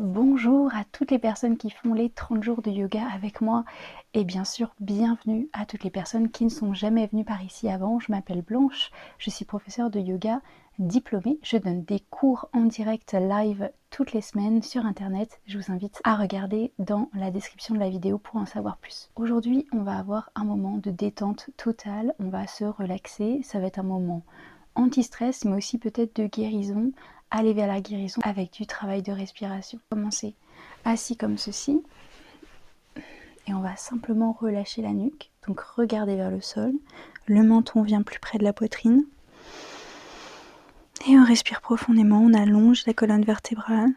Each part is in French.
Bonjour à toutes les personnes qui font les 30 jours de yoga avec moi et bien sûr bienvenue à toutes les personnes qui ne sont jamais venues par ici avant. Je m'appelle Blanche, je suis professeure de yoga diplômée. Je donne des cours en direct live toutes les semaines sur internet. Je vous invite à regarder dans la description de la vidéo pour en savoir plus. Aujourd'hui on va avoir un moment de détente totale, on va se relaxer, ça va être un moment anti-stress mais aussi peut-être de guérison. Aller vers la guérison avec du travail de respiration. Commencer assis comme ceci et on va simplement relâcher la nuque, donc regarder vers le sol, le menton vient plus près de la poitrine et on respire profondément, on allonge la colonne vertébrale,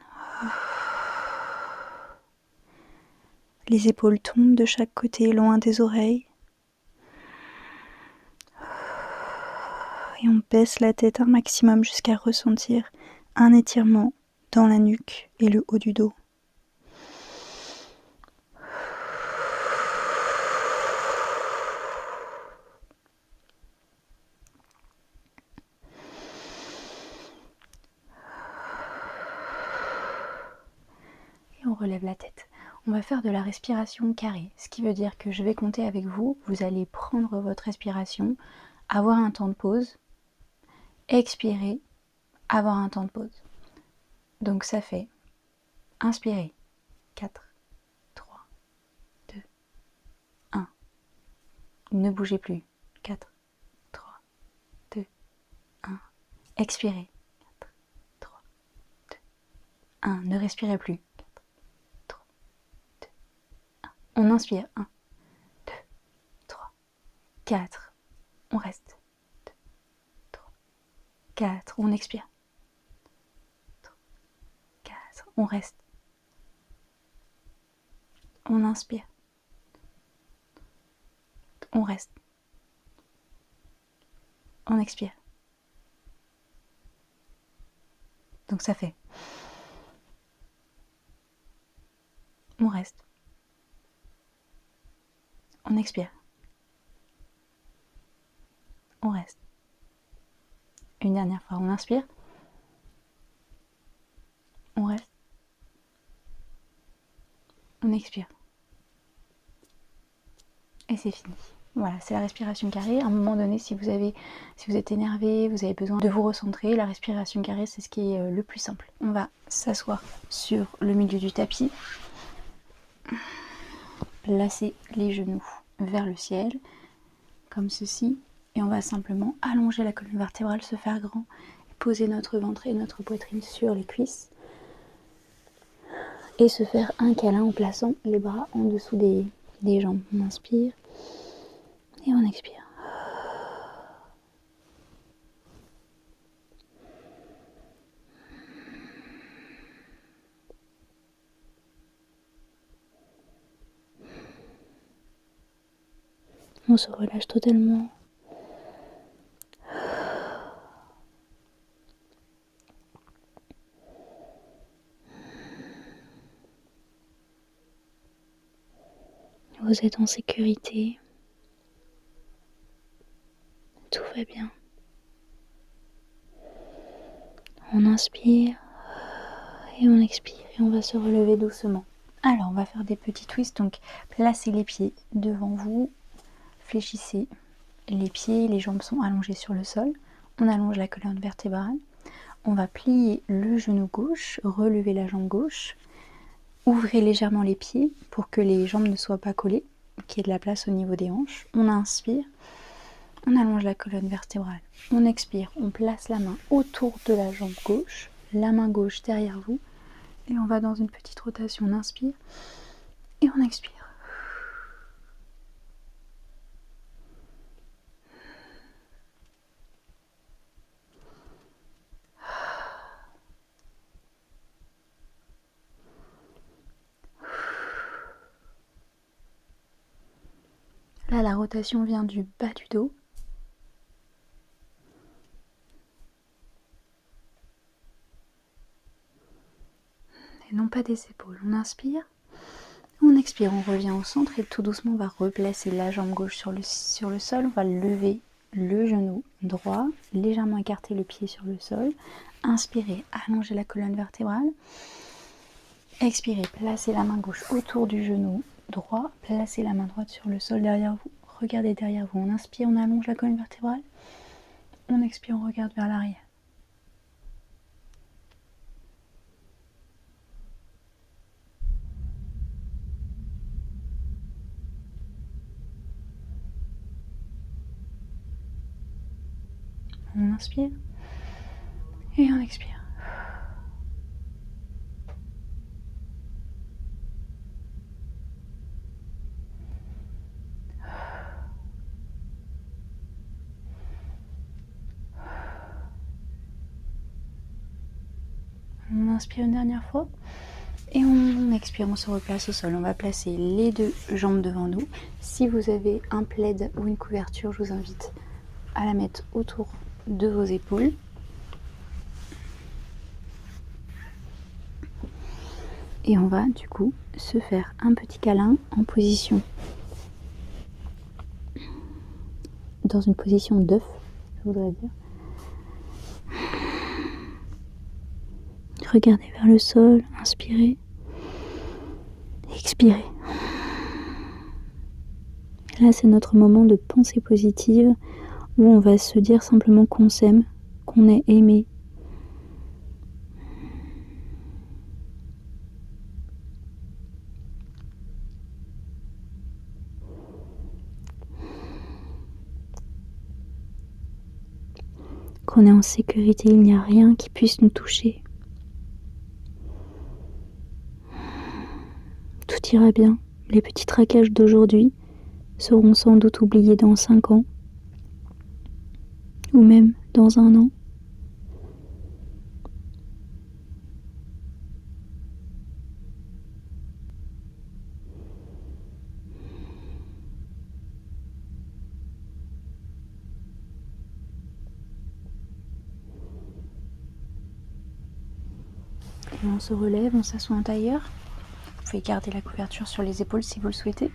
les épaules tombent de chaque côté loin des oreilles et on baisse la tête un maximum jusqu'à ressentir un étirement dans la nuque et le haut du dos. On relève la tête. On va faire de la respiration carrée, ce qui veut dire que je vais compter avec vous. Vous allez prendre votre respiration, avoir un temps de pause, expirer, avoir un temps de pause. Donc ça fait inspirer, 4, 3, 2, 1. Ne bougez plus, 4, 3, 2, 1. Expirez, 4, 3, 2, 1. Ne respirez plus. On inspire, 1, 2, 3, 4, on reste, 2, 3, 4, on expire, 3, 4, on reste, on inspire, on reste, on expire. Donc ça fait, on reste, on expire, on reste. Une dernière fois, on inspire, on reste, on expire. Et c'est fini. Voilà, c'est la respiration carrée. À un moment donné, si vous êtes énervé, vous avez besoin de vous recentrer, la respiration carrée, c'est ce qui est le plus simple. On va s'asseoir sur le milieu du tapis, placer les genoux vers le ciel, comme ceci, et on va simplement allonger la colonne vertébrale, se faire grand, poser notre ventre et notre poitrine sur les cuisses, et se faire un câlin en plaçant les bras en dessous des jambes. On inspire et on expire. On se relâche totalement. Vous êtes en sécurité. Tout va bien. On inspire et on expire et on va se relever doucement. Alors on va faire des petits twists, donc placez les pieds devant vous, fléchissez les pieds, les jambes sont allongées sur le sol, on allonge la colonne vertébrale, on va plier le genou gauche, relever la jambe gauche, ouvrez légèrement les pieds pour que les jambes ne soient pas collées, qu'il y ait de la place au niveau des hanches. On inspire, on allonge la colonne vertébrale, on expire, on place la main autour de la jambe gauche, la main gauche derrière vous, et on va dans une petite rotation. On inspire et on expire. Là, la rotation vient du bas du dos. Et non pas des épaules. On inspire, on expire, on revient au centre et tout doucement on va replacer la jambe gauche sur le sol. On va lever le genou droit, légèrement écarter le pied sur le sol. Inspirez, allongez la colonne vertébrale. Expirez, placez la main gauche autour du genou droit, placez la main droite sur le sol derrière vous, regardez derrière vous, on inspire, on allonge la colonne vertébrale, on expire, on regarde vers l'arrière. On inspire et on expire. On inspire une dernière fois et on expire, on se replace au sol. On va placer les deux jambes devant nous. Si vous avez un plaid ou une couverture, je vous invite à la mettre autour de vos épaules. Et on va du coup se faire un petit câlin en position, dans une position d'œuf, je voudrais dire. Regardez vers le sol, inspirez, expirez. Là, c'est notre moment de pensée positive où on va se dire simplement qu'on s'aime, qu'on est aimé. Qu'on est en sécurité, il n'y a rien qui puisse nous toucher. Tout ira bien. Les petits tracages d'aujourd'hui seront sans doute oubliés dans 5 ans, ou même dans 1 an. Et on se relève, on s'assoit en tailleur. Vous pouvez garder la couverture sur les épaules si vous le souhaitez.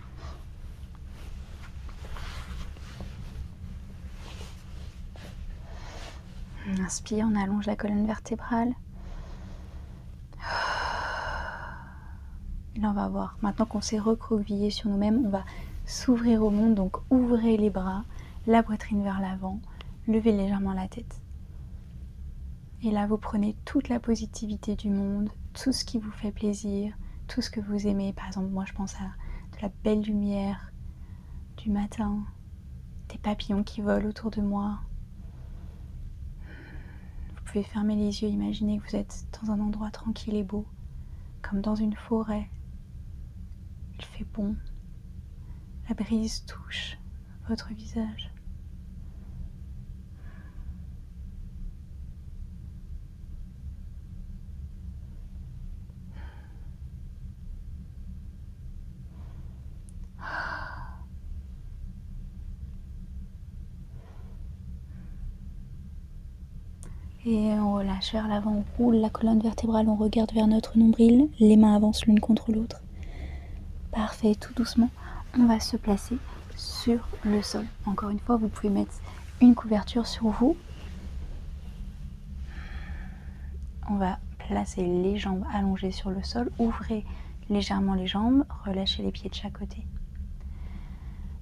On inspire, on allonge la colonne vertébrale. Et là, on va voir. Maintenant qu'on s'est recroquevillé sur nous-mêmes, on va s'ouvrir au monde. Donc, ouvrez les bras, la poitrine vers l'avant, levez légèrement la tête. Et là, vous prenez toute la positivité du monde, tout ce qui vous fait plaisir, tout ce que vous aimez. Par exemple, moi, je pense à de la belle lumière du matin, des papillons qui volent autour de moi. Vous pouvez fermer les yeux, imaginer que vous êtes dans un endroit tranquille et beau, comme dans une forêt. Il fait bon. La brise touche votre visage. Et on relâche vers l'avant, on roule la colonne vertébrale, on regarde vers notre nombril, les mains avancent l'une contre l'autre. Parfait, tout doucement, on va se placer sur le sol. Encore une fois, vous pouvez mettre une couverture sur vous. On va placer les jambes allongées sur le sol, ouvrez légèrement les jambes, relâchez les pieds de chaque côté.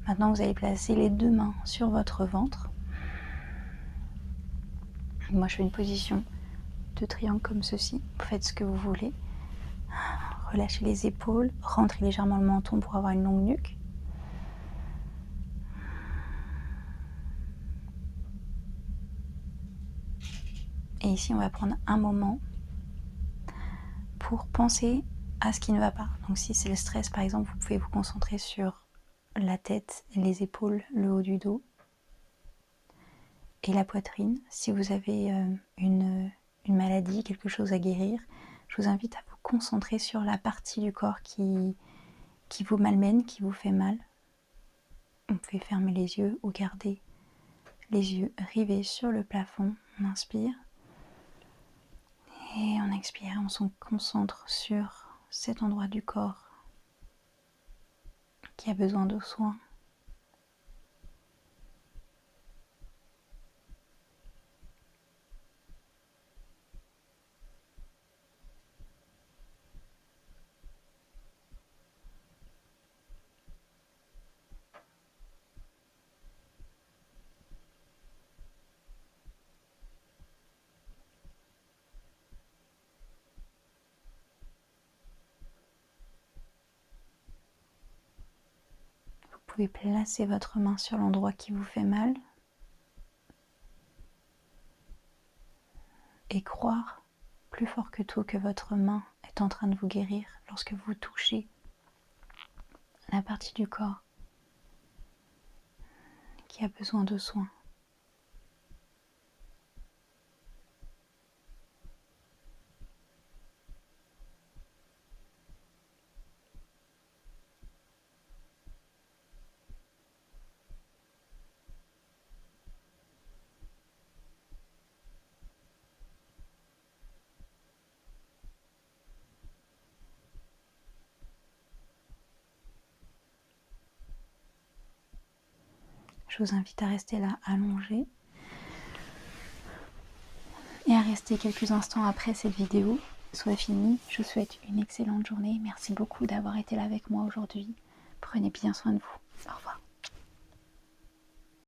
Maintenant, vous allez placer les deux mains sur votre ventre. Moi, je fais une position de triangle comme ceci. Vous faites ce que vous voulez. Relâchez les épaules, rentrez légèrement le menton pour avoir une longue nuque. Et ici, on va prendre un moment pour penser à ce qui ne va pas. Donc si c'est le stress, par exemple, vous pouvez vous concentrer sur la tête, les épaules, le haut du dos et la poitrine. Si vous avez une maladie, quelque chose à guérir, je vous invite à vous concentrer sur la partie du corps qui vous malmène, qui vous fait mal. Vous pouvez fermer les yeux ou garder les yeux rivés sur le plafond. On inspire et on expire. On se concentre sur cet endroit du corps qui a besoin de soins. pouvez placer votre main sur l'endroit qui vous fait mal et croire plus fort que tout que votre main est en train de vous guérir lorsque vous touchez la partie du corps qui a besoin de soins. Je vous invite à rester là allongé et à rester quelques instants après cette vidéo soit finie. Je vous souhaite une excellente journée. Merci beaucoup d'avoir été là avec moi aujourd'hui. Prenez bien soin de vous. Au revoir.